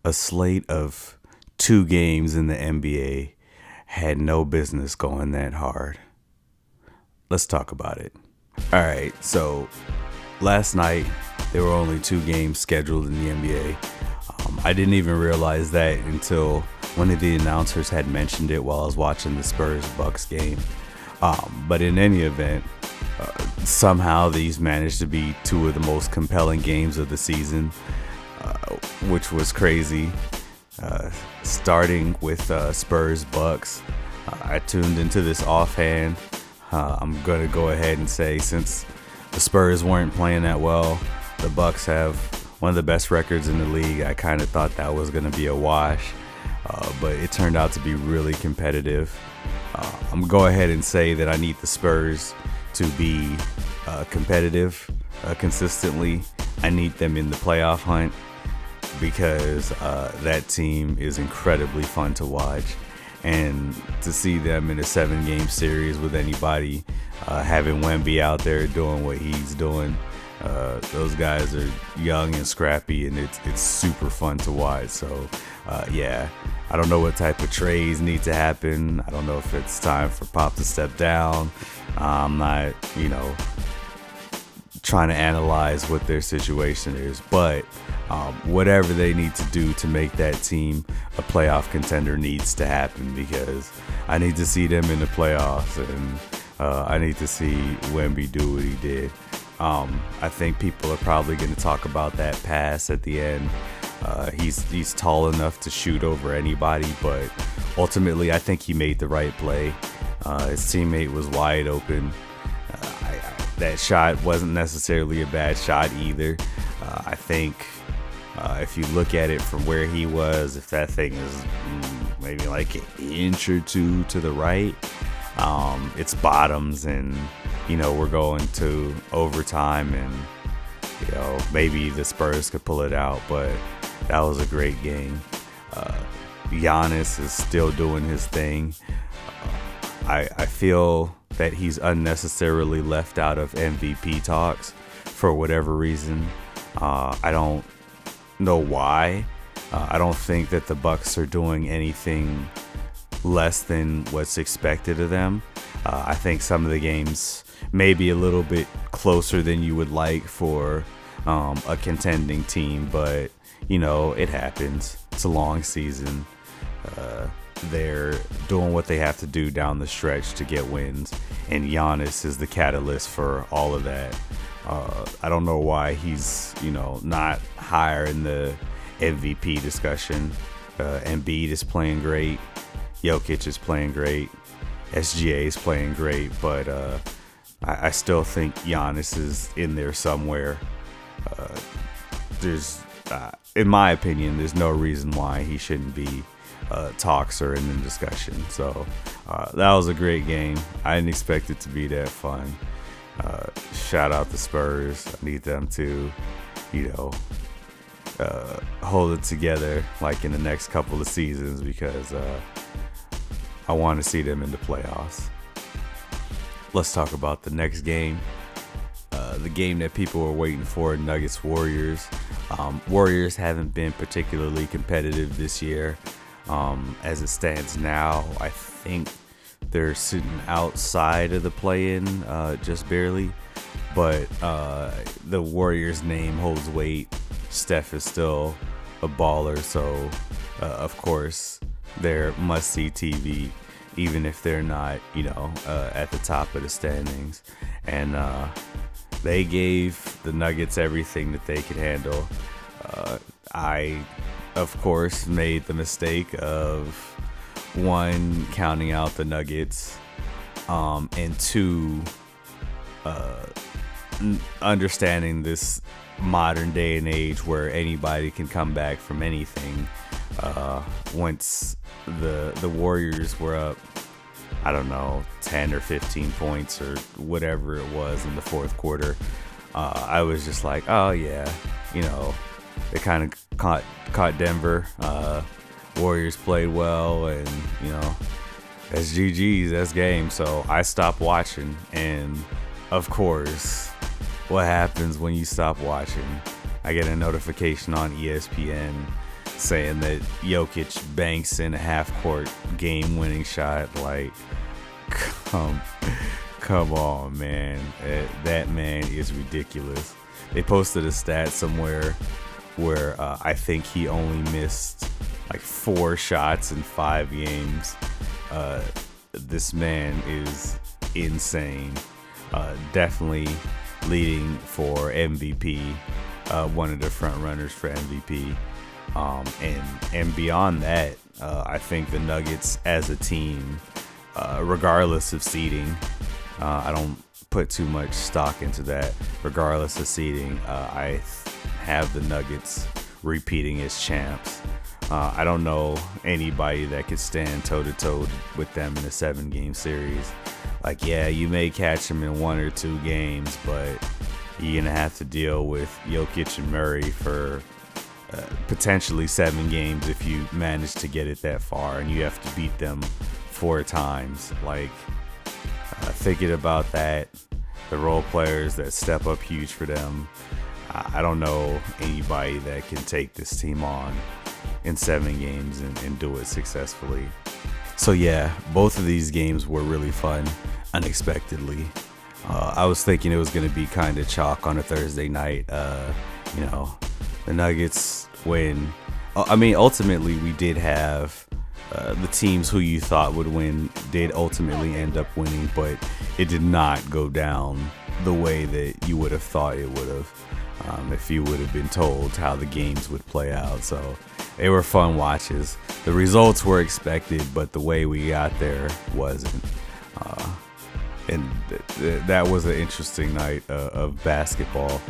A slate of 2 games in the NBA had no business going that hard. Let's talk about it. All right, so last night there were only 2 games scheduled in the NBA. I didn't even realize that until one of the announcers had mentioned it while I was watching the Spurs-Bucks game. But in any event, somehow these managed to be 2 of the most compelling games of the season, which was crazy. Starting with Spurs-Bucks, I tuned into this offhand. I'm going to go ahead and say, since the Spurs weren't playing that well, the Bucks have one of the best records in the league. I kind of thought that was going to be a wash, but it turned out to be really competitive. I'm going to go ahead and say that I need the Spurs to be competitive consistently. I need them in the playoff hunt because that team is incredibly fun to watch. And to see them in a 7-game series with anybody, having Wemby out there doing what he's doing, those guys are young and scrappy, and it's super fun to watch. So, yeah, I don't know what type of trades need to happen. I don't know if it's time for Pop to step down. I'm not, trying to analyze what their situation is, but whatever they need to do to make that team a playoff contender needs to happen, because I need to see them in the playoffs, and I need to see Wemby do what he did. I think people are probably going to talk about that pass at the end. He's tall enough to shoot over anybody, but ultimately I think he made the right play. His teammate was wide open. That shot wasn't necessarily a bad shot either. I think if you look at it from where he was, if that thing is maybe like an inch or 2 to the right, it's bottoms, and we're going to overtime, and maybe the Spurs could pull it out. But that was a great game. Giannis is still doing his thing. I feel that he's unnecessarily left out of MVP talks for whatever reason. I don't know why. I don't think that the Bucks are doing anything less than what's expected of them. I think some of the games may be a little bit closer than you would like for a contending team, but it happens. It's a long season. They're doing what they have to do down the stretch to get wins, and Giannis is the catalyst for all of that. I don't know why he's not higher in the MVP discussion. Embiid is playing great, Jokic is playing great, SGA is playing great, but I still think Giannis is in there somewhere. In my opinion, there's no reason why he shouldn't be talks or in the discussion. So that was a great game. I didn't expect it to be that fun. Shout out the Spurs. I need them to hold it together like in the next couple of seasons, because I want to see them in the playoffs. Let's talk about the next game. The game that people were waiting for, Nuggets Warriors. Warriors haven't been particularly competitive this year. As it stands now, I think they're sitting outside of the play-in, just barely. But the Warriors' name holds weight. Steph is still a baller, so of course they're must-see TV, even if they're not, at the top of the standings. And they gave the Nuggets everything that they could handle. I, of course, made the mistake of 1, counting out the Nuggets, and 2, understanding this modern day and age where anybody can come back from anything. Once the Warriors were up, I don't know, 10 or 15 points or whatever it was in the fourth quarter, I was just like, oh yeah, they kind of caught Denver. Warriors played well, and that's GG's, that's game. So I stopped watching, and of course, what happens when you stop watching? I get a notification on ESPN saying that Jokic banks in a half-court game-winning shot. Like, come on, man. That man is ridiculous. They posted a stat somewhere where I think he only missed like 4 shots in 5 games. This man is insane. Definitely leading for MVP, one of the front runners for MVP. And beyond that, I think the Nuggets as a team, regardless of seeding, I don't put too much stock into that. Regardless of seeding, I have the Nuggets repeating as champs. I don't know anybody that could stand toe-to-toe with them in a 7-game series. Like, yeah, you may catch them in 1 or 2 games, but you're going to have to deal with Jokic and Murray for potentially 7 games if you manage to get it that far, and you have to beat them 4 times. Like, thinking about that, the role players that step up huge for them, I don't know anybody that can take this team on in 7 games and do it successfully. So yeah, both of these games were really fun, unexpectedly. I was thinking it was going to be kind of chalk on a Thursday night. The Nuggets win. I mean, ultimately, we did have the teams who you thought would win did ultimately end up winning, but it did not go down the way that you would have thought it would have if you would have been told how the games would play out. So they were fun watches. The results were expected, but the way we got there wasn't. And that was an interesting night of basketball.